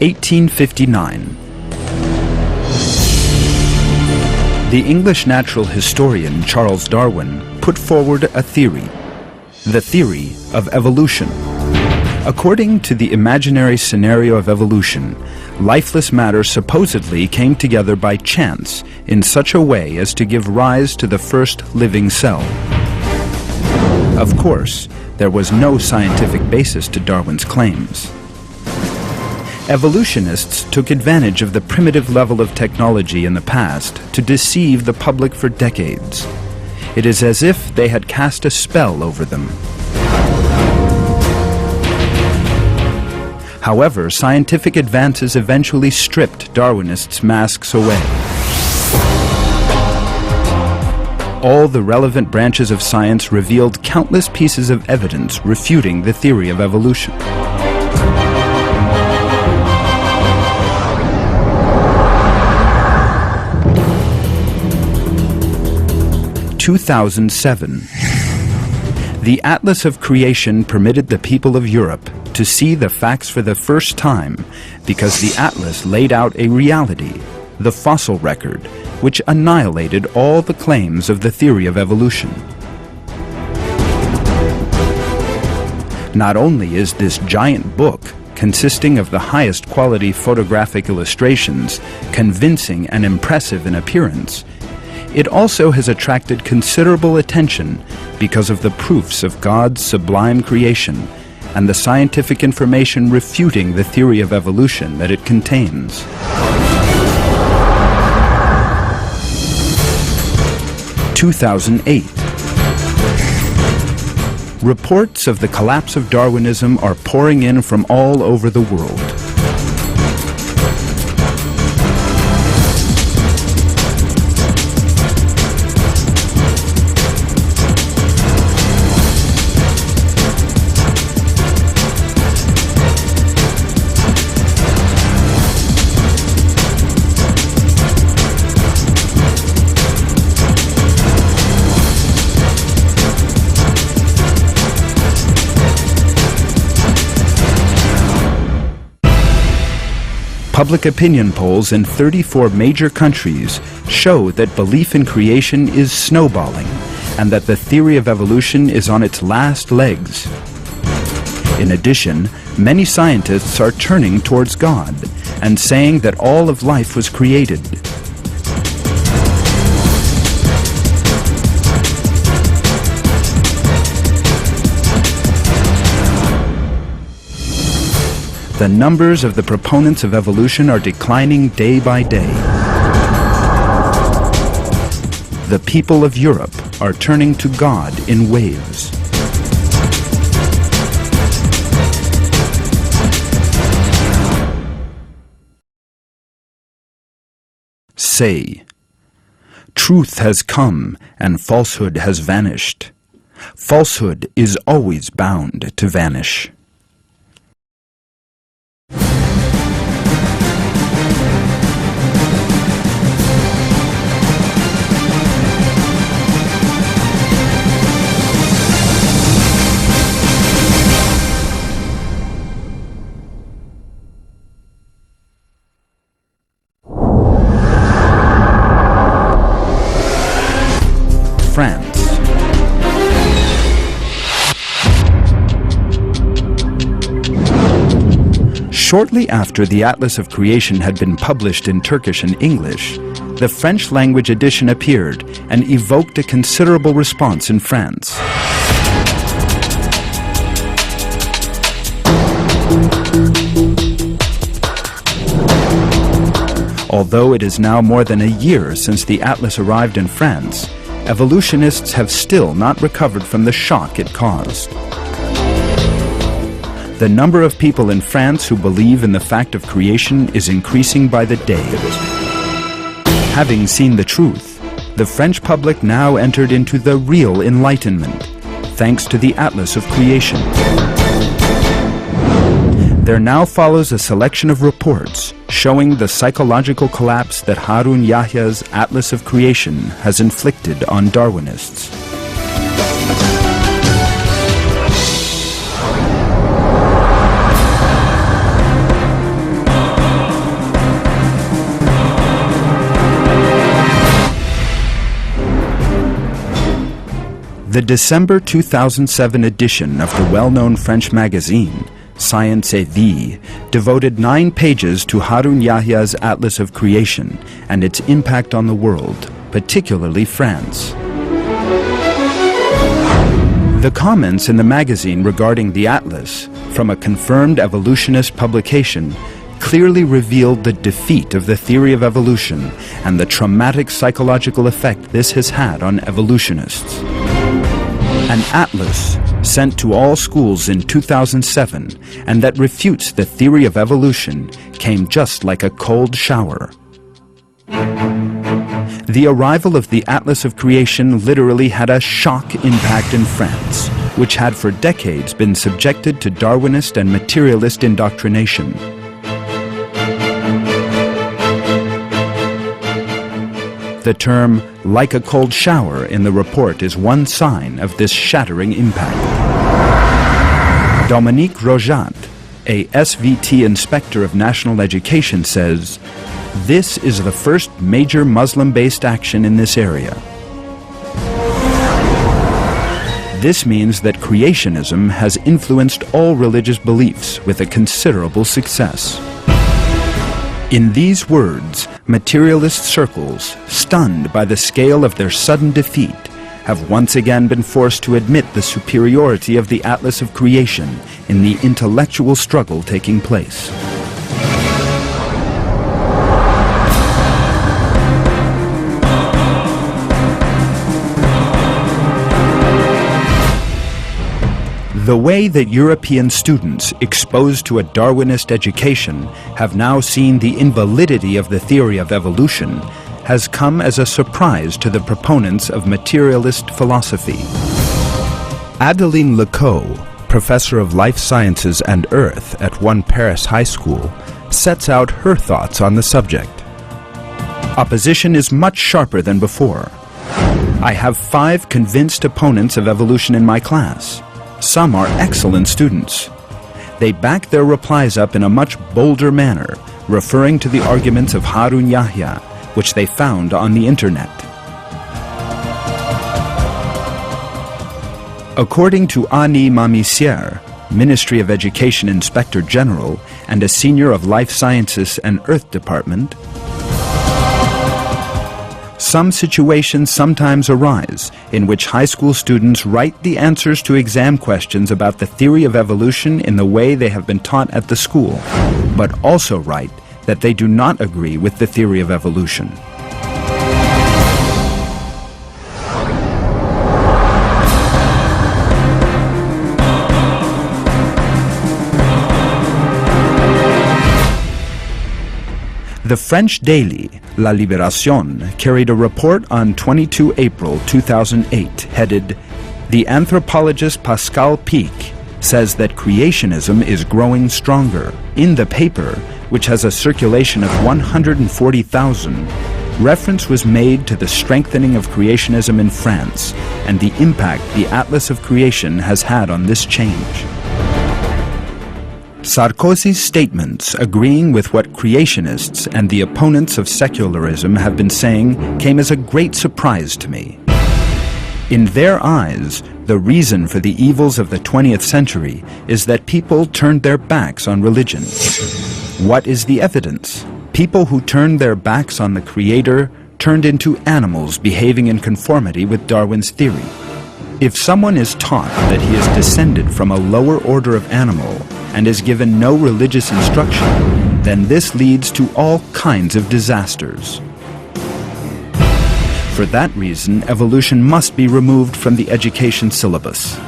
1859. The English natural historian Charles Darwin put forward a theory, the theory of evolution. According to the imaginary scenario of evolution, lifeless matter supposedly came together by chance in such a way as to give rise to the first living cell. Of course, there was no scientific basis to Darwin's claims. Evolutionists took advantage of the primitive level of technology in the past to deceive the public for decades. It is as if they had cast a spell over them. However, scientific advances eventually stripped Darwinists' masks away. All the relevant branches of science revealed countless pieces of evidence refuting the theory of evolution. 2007. The Atlas of Creation permitted the people of Europe to see the facts for the first time because the Atlas laid out a reality, the fossil record, which annihilated all the claims of the theory of evolution. Not only is this giant book, consisting of the highest quality photographic illustrations, convincing and impressive in appearance, it also has attracted considerable attention because of the proofs of God's sublime creation and the scientific information refuting the theory of evolution that it contains. (2008) 2008. Reports of the collapse of Darwinism are pouring in from all over the world. Public opinion polls in 34 major countries show that belief in creation is snowballing and that the theory of evolution is on its last legs. In addition, many scientists are turning towards God and saying that all of life was created. The numbers of the proponents of evolution are declining day by day. The people of Europe are turning to God in waves. Say, truth has come and falsehood has vanished. Falsehood is always bound to vanish. France. Shortly after the Atlas of Creation had been published in Turkish and English, the French-language edition appeared and evoked a considerable response in France. Although it is now more than a year since the Atlas arrived in France, evolutionists have still not recovered from the shock it caused. The number of people in France who believe in the fact of creation is increasing by the day. Having seen the truth, the French public now entered into the real enlightenment, thanks to the Atlas of Creation. There now follows a selection of reports showing the psychological collapse that Harun Yahya's Atlas of Creation has inflicted on Darwinists. The December 2007 edition of the well-known French magazine, Science et Vie, devoted 9 pages to Harun Yahya's Atlas of Creation and its impact on the world, particularly France. The comments in the magazine regarding the Atlas, from a confirmed evolutionist publication, clearly revealed the defeat of the theory of evolution and the traumatic psychological effect this has had on evolutionists. An atlas sent to all schools in 2007 and that refutes the theory of evolution came just like a cold shower. The arrival of the Atlas of Creation literally had a shock impact in France, which had for decades been subjected to Darwinist and materialist indoctrination. The term "like a cold shower" in the report is one sign of this shattering impact. Dominique Rojat, a SVT inspector of national education, says, "This is the first major Muslim-based action in this area." This means that creationism has influenced all religious beliefs with a considerable success. In these words, materialist circles, stunned by the scale of their sudden defeat, have once again been forced to admit the superiority of the Atlas of Creation in the intellectual struggle taking place. The way that European students exposed to a Darwinist education have now seen the invalidity of the theory of evolution has come as a surprise to the proponents of materialist philosophy. Adeline Lecoq, professor of life sciences and earth at one Paris high school, sets out her thoughts on the subject. Opposition is much sharper than before. I have 5 convinced opponents of evolution in my class. Some are excellent students. They back their replies up in a much bolder manner, referring to the arguments of Harun Yahya, which they found on the internet. According to Annie Mamissiere, Ministry of Education Inspector General and a senior of Life Sciences and Earth Department, some situations sometimes arise in which high school students write the answers to exam questions about the theory of evolution in the way they have been taught at the school, but also write that they do not agree with the theory of evolution. The French daily La Libération carried a report on 22 April 2008 headed, "The anthropologist Pascal Pic says that creationism is growing stronger." In the paper, which has a circulation of 140,000, reference was made to the strengthening of creationism in France and the impact the Atlas of Creation has had on this change. Sarkozy's statements agreeing with what creationists and the opponents of secularism have been saying came as a great surprise to me. In their eyes, the reason for the evils of the 20th century is that people turned their backs on religion. What is the evidence? People who turned their backs on the Creator turned into animals behaving in conformity with Darwin's theory. If someone is taught that he is descended from a lower order of animal and is given no religious instruction, then this leads to all kinds of disasters. For that reason, evolution must be removed from the education syllabus.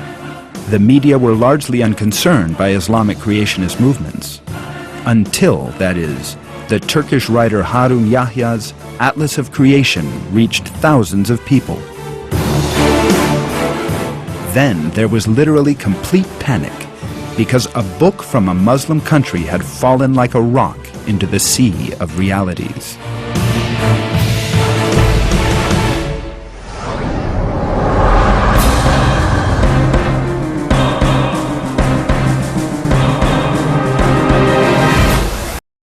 The media were largely unconcerned by Islamic creationist movements. Until, that is, the Turkish writer Harun Yahya's Atlas of Creation reached thousands of people. Then there was literally complete panic because a book from a Muslim country had fallen like a rock into the sea of realities.